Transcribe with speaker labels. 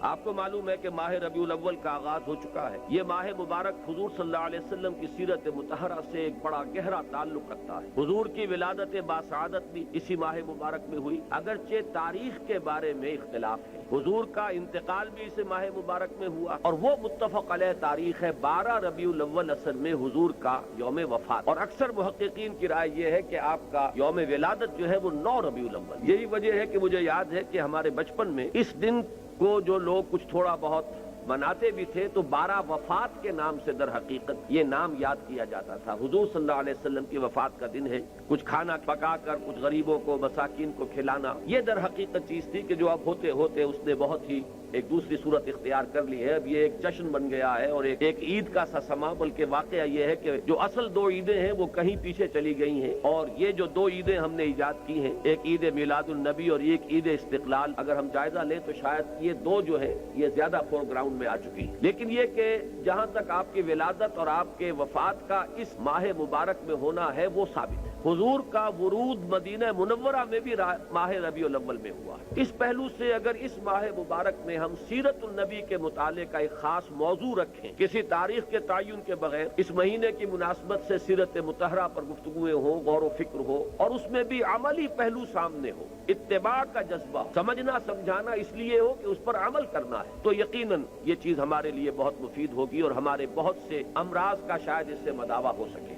Speaker 1: آپ کو معلوم ہے کہ ماہ ربیع الاول کا آغاز ہو چکا ہے۔ یہ ماہ مبارک حضور صلی اللہ علیہ وسلم کی سیرت مطہرہ سے ایک بڑا گہرا تعلق رکھتا ہے۔ حضور کی ولادت باسعادت بھی اسی ماہ مبارک میں ہوئی، اگرچہ تاریخ کے بارے میں اختلاف ہے۔ حضور کا انتقال بھی اس ماہ مبارک میں ہوا، اور وہ متفق علیہ تاریخ ہے 12 ربیع الاول اصل میں حضور کا یوم وفات، اور اکثر محققین کی رائے یہ ہے کہ آپ کا یوم ولادت جو ہے وہ 9 ربیع الاول۔ یہی وجہ ہے کہ مجھے یاد ہے کہ ہمارے بچپن میں اس دن کو جو لوگ کچھ تھوڑا بہت مناتے بھی تھے تو 12 وفات کے نام سے در حقیقت یہ نام یاد کیا جاتا تھا۔ حضور صلی اللہ علیہ وسلم کی وفات کا دن ہے، کچھ کھانا پکا کر کچھ غریبوں کو مساکین کو کھلانا، یہ در حقیقت چیز تھی کہ جو اب ہوتے ہوتے اس نے بہت ہی ایک دوسری صورت اختیار کر لی ہے۔ اب یہ ایک جشن بن گیا ہے اور ایک عید کا سا سما، بلکہ واقعہ یہ ہے کہ جو اصل 2 عیدیں ہیں وہ کہیں پیچھے چلی گئی ہیں، اور یہ جو 2 عیدیں ہم نے ایجاد کی ہیں، ایک عید میلاد النبی اور ایک عید استقلال، اگر ہم جائزہ لیں تو شاید یہ 2 جو ہے یہ زیادہ فور گراؤنڈ میں آ چکی ہیں۔ لیکن یہ کہ جہاں تک آپ کی ولادت اور آپ کے وفات کا اس ماہ مبارک میں ہونا ہے وہ ثابت ہے۔ حضور کا ورود مدینہ منورہ میں بھی ماہ ربیع الاول میں ہوا ہے۔ اس پہلو سے اگر اس ماہ مبارک میں ہم سیرت النبی کے مطالعے کا ایک خاص موضوع رکھیں، کسی تاریخ کے تعین کے بغیر اس مہینے کی مناسبت سے سیرت مطہرہ پر گفتگویں ہوں، غور و فکر ہو، اور اس میں بھی عملی پہلو سامنے ہو، اتباع کا جذبہ، سمجھنا سمجھانا اس لیے ہو کہ اس پر عمل کرنا ہے، تو یقیناً یہ چیز ہمارے لیے بہت مفید ہوگی اور ہمارے بہت سے امراض کا شاید اس سے مداوع ہو سکے۔